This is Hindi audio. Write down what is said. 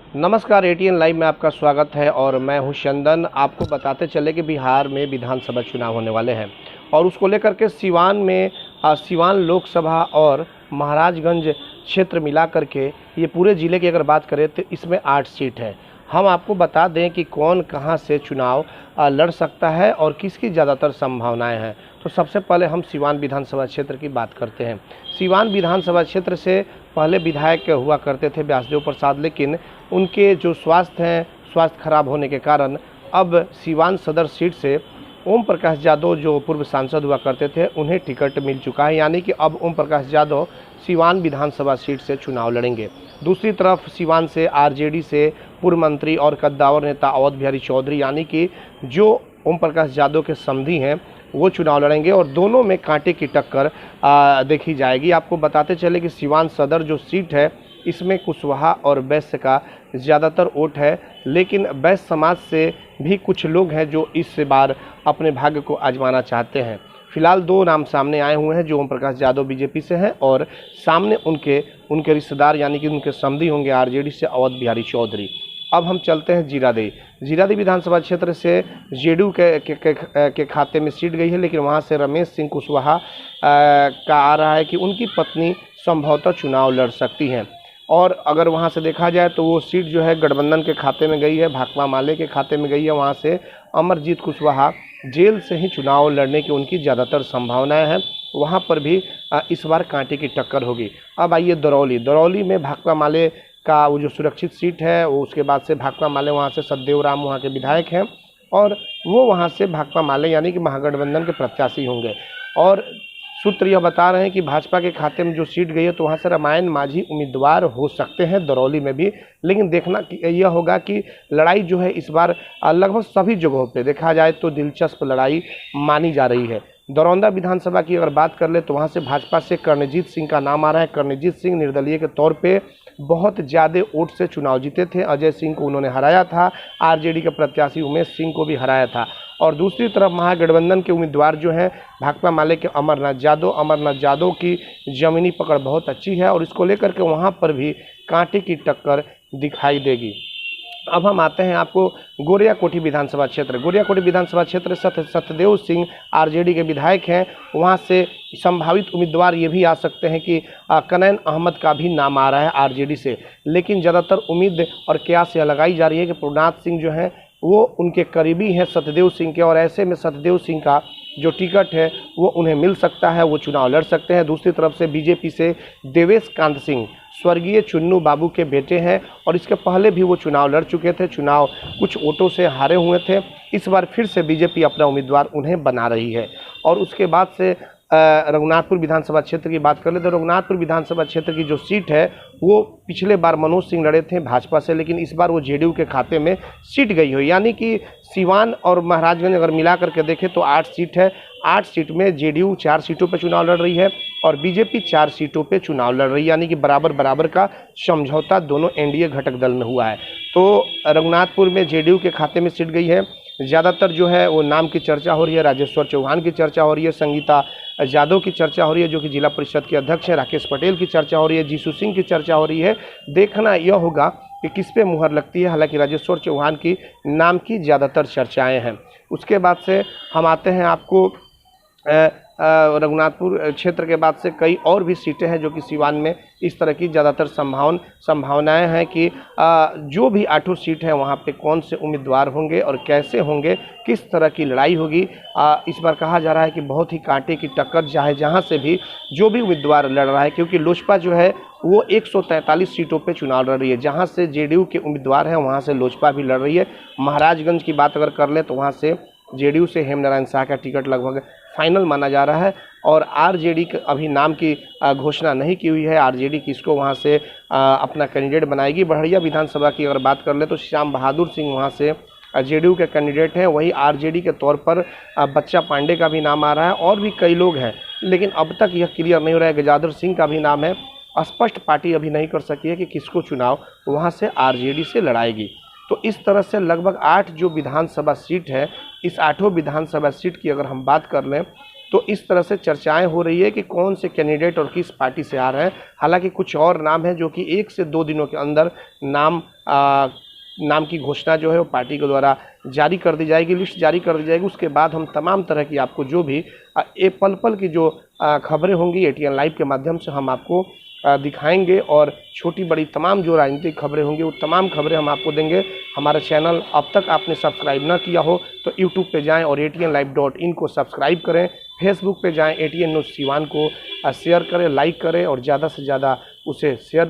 नमस्कार, एटीएन लाइव में आपका स्वागत है और मैं हूं चंदन। आपको बताते चले कि बिहार में विधानसभा चुनाव होने वाले हैं और उसको लेकर के सिवान में सिवान लोकसभा और महाराजगंज क्षेत्र मिला करके ये पूरे ज़िले की अगर बात करें तो इसमें 8 सीट है। हम आपको बता दें कि कौन कहां से चुनाव लड़ सकता है और किसकी ज़्यादातर संभावनाएं हैं। तो सबसे पहले हम सिवान विधानसभा क्षेत्र की बात करते हैं। सिवान विधानसभा क्षेत्र से पहले विधायक हुआ करते थे व्यासदेव प्रसाद, लेकिन उनके जो स्वास्थ्य खराब होने के कारण अब सिवान सदर सीट से ओम प्रकाश यादव जो पूर्व सांसद हुआ करते थे उन्हें टिकट मिल चुका है, यानी कि अब ओम प्रकाश यादव सिवान विधानसभा सीट से चुनाव लड़ेंगे। दूसरी तरफ सिवान से आरजेडी से पूर्व मंत्री और कद्दावर नेता अवध बिहारी चौधरी, यानी कि जो ओम प्रकाश यादव के समधी हैं, वो चुनाव लड़ेंगे और दोनों में कांटे की टक्कर देखी जाएगी। आपको बताते चले कि सिवान सदर जो सीट है इसमें कुशवाहा और वैश्य का ज़्यादातर वोट है, लेकिन वैश्य समाज से भी कुछ लोग हैं जो इस बार अपने भाग्य को आजमाना चाहते हैं। फिलहाल 2 नाम सामने आए हुए हैं जो ओम प्रकाश यादव बीजेपी से हैं और सामने उनके रिश्तेदार यानी कि उनके समधी होंगे आरजेडी से अवध बिहारी चौधरी। अब हम चलते हैं जीरादेई विधानसभा क्षेत्र से जेडीयू के खाते में सीट गई है, लेकिन वहां से रमेश सिंह कुशवाहा का आ रहा है कि उनकी पत्नी संभवतः चुनाव लड़ सकती हैं। और अगर वहां से देखा जाए तो वो सीट जो है गठबंधन के खाते में गई है, भाकपा माले के खाते में गई है। वहां से अमरजीत कुशवाहा जेल से ही चुनाव लड़ने की उनकी ज़्यादातर संभावनाएं हैं। वहां पर भी इस बार कांटे की टक्कर होगी। अब आइए दरौली में भाकपा माले का वो जो सुरक्षित सीट है, वो उसके बाद से भाकपा माले वहाँ से सतदेव राम वहाँ के विधायक हैं और वो वहाँ से भाकपा माले यानी कि महागठबंधन के प्रत्याशी होंगे। और सूत्र यह बता रहे हैं कि भाजपा के खाते में जो सीट गई है तो वहाँ से रामायण माझी उम्मीदवार हो सकते हैं दरौली में भी, लेकिन देखना यह होगा कि लड़ाई जो है इस बार लगभग सभी जगहों पे देखा जाए तो दिलचस्प लड़ाई मानी जा रही है। दरौंदा विधानसभा की अगर बात कर ले तो वहाँ से भाजपा से कर्णजीत सिंह का नाम आ रहा है। कर्णजीत सिंह निर्दलीय के तौर पे बहुत ज़्यादा वोट से चुनाव जीते थे। अजय सिंह को उन्होंने हराया था, आरजेडी के प्रत्याशी उमेश सिंह को भी हराया था। और दूसरी तरफ महागठबंधन के उम्मीदवार जो हैं भाकपा माले के अमरनाथ यादव की ज़मीनी पकड़ बहुत अच्छी है और इसको लेकर के वहाँ पर भी कांटे की टक्कर दिखाई देगी। अब हम आते हैं आपको गोरियाकोठी विधानसभा क्षेत्र सतदेव सिंह आरजेडी के विधायक हैं। वहां से संभावित उम्मीदवार ये भी आ सकते हैं कि कनैन अहमद का भी नाम आ रहा है आरजेडी से, लेकिन ज़्यादातर उम्मीद और कयास यह लगाई जा रही है कि पूर्णाथ सिंह जो हैं वो उनके करीबी हैं सतदेव सिंह के, और ऐसे में सतदेव सिंह का जो टिकट है वो उन्हें मिल सकता है, वो चुनाव लड़ सकते हैं। दूसरी तरफ से बीजेपी से देवेश कांत सिंह स्वर्गीय चुन्नू बाबू के बेटे हैं और इसके पहले भी वो चुनाव लड़ चुके थे, चुनाव कुछ वोटों से हारे हुए थे। इस बार फिर से बीजेपी अपना उम्मीदवार उन्हें बना रही है। और उसके बाद से रघुनाथपुर विधानसभा क्षेत्र की बात कर ले तो रघुनाथपुर विधानसभा क्षेत्र की जो सीट है वो पिछले बार मनोज सिंह लड़े थे भाजपा से, लेकिन इस बार वो जेडीयू के खाते में सीट गई हो, यानी कि सिवान और महाराजगंज अगर मिला करके देखें तो 8 सीट है। 8 सीट में जेडीयू 4 सीटों पर चुनाव लड़ रही है और बीजेपी 4 सीटों पे चुनाव लड़ रही है, यानी कि बराबर का समझौता दोनों एनडीए घटक दल में हुआ है। तो रघुनाथपुर में जेडीयू के खाते में सीट गई है। ज़्यादातर जो है वो नाम की चर्चा हो रही है, राजेश्वर चौहान की चर्चा हो रही है, संगीता यादव की चर्चा हो रही है जो कि जिला परिषद के अध्यक्ष हैं, राकेश पटेल की चर्चा हो रही है, जीसू सिंह की चर्चा हो रही है। देखना यह होगा कि किस पे मुहर लगती है। हालांकि राजेश्वर चौहान की नाम की ज़्यादातर चर्चाएं हैं। उसके बाद से हम आते हैं आपको रघुनाथपुर क्षेत्र के बाद से कई और भी सीटें हैं जो कि सिवान में इस तरह की ज़्यादातर संभावनाएं हैं कि जो भी 8 सीट हैं वहाँ पे कौन से उम्मीदवार होंगे और कैसे होंगे, किस तरह की लड़ाई होगी। इस बार कहा जा रहा है कि बहुत ही कांटे की टक्कर चाहे जहाँ से भी जो भी उम्मीदवार लड़ रहा है, क्योंकि लोजपा जो है वो 143 सीटों पे चुनाव लड़ रही है। जहाँ से जेडीयू के उम्मीदवार हैं वहाँ से लोजपा भी लड़ रही है। महाराजगंज की बात अगर कर ले तो वहाँ से जेडीयू से हेमनारायण शाह का टिकट लगभग फाइनल माना जा रहा है और आरजेडी अभी नाम की घोषणा नहीं की हुई है। आरजेडी किसको वहां से अपना कैंडिडेट बनाएगी। बड़हरिया विधानसभा की अगर बात कर ले तो श्याम बहादुर सिंह वहां से जेडीयू के कैंडिडेट हैं। वही आरजेडी के तौर पर बच्चा पांडे का भी नाम आ रहा है और भी कई लोग हैं, लेकिन अब तक यह क्लियर नहीं हो रहा है। गजाधर सिंह का भी नाम है। स्पष्ट पार्टी अभी नहीं कर सकी है कि किसको चुनाव वहाँ से आरजेडी से लड़ाएगी। तो इस तरह से लगभग 8 जो विधानसभा सीट है, इस 8 विधानसभा सीट की अगर हम बात कर लें तो इस तरह से चर्चाएं हो रही है कि कौन से कैंडिडेट और किस पार्टी से आ रहे हैं। हालांकि कुछ और नाम है जो कि 1 से 2 दिनों के अंदर नाम की घोषणा जो है वो पार्टी के द्वारा जारी कर दी जाएगी, लिस्ट जारी कर दी जाएगी। उसके बाद हम तमाम तरह की आपको जो भी ये पल पल की जो खबरें होंगी एटीएन लाइव के माध्यम से हम आपको दिखाएंगे, और छोटी बड़ी तमाम जो राजनीतिक खबरें होंगी वो तमाम खबरें हम आपको देंगे। हमारा चैनल अब तक आपने सब्सक्राइब ना किया हो तो यूट्यूब पे जाएं और ATNlive.in को सब्सक्राइब करें। फेसबुक पे जाएं, ATN न्यूज़ सिवान को शेयर करें, लाइक करें और ज़्यादा से ज़्यादा उसे शेयर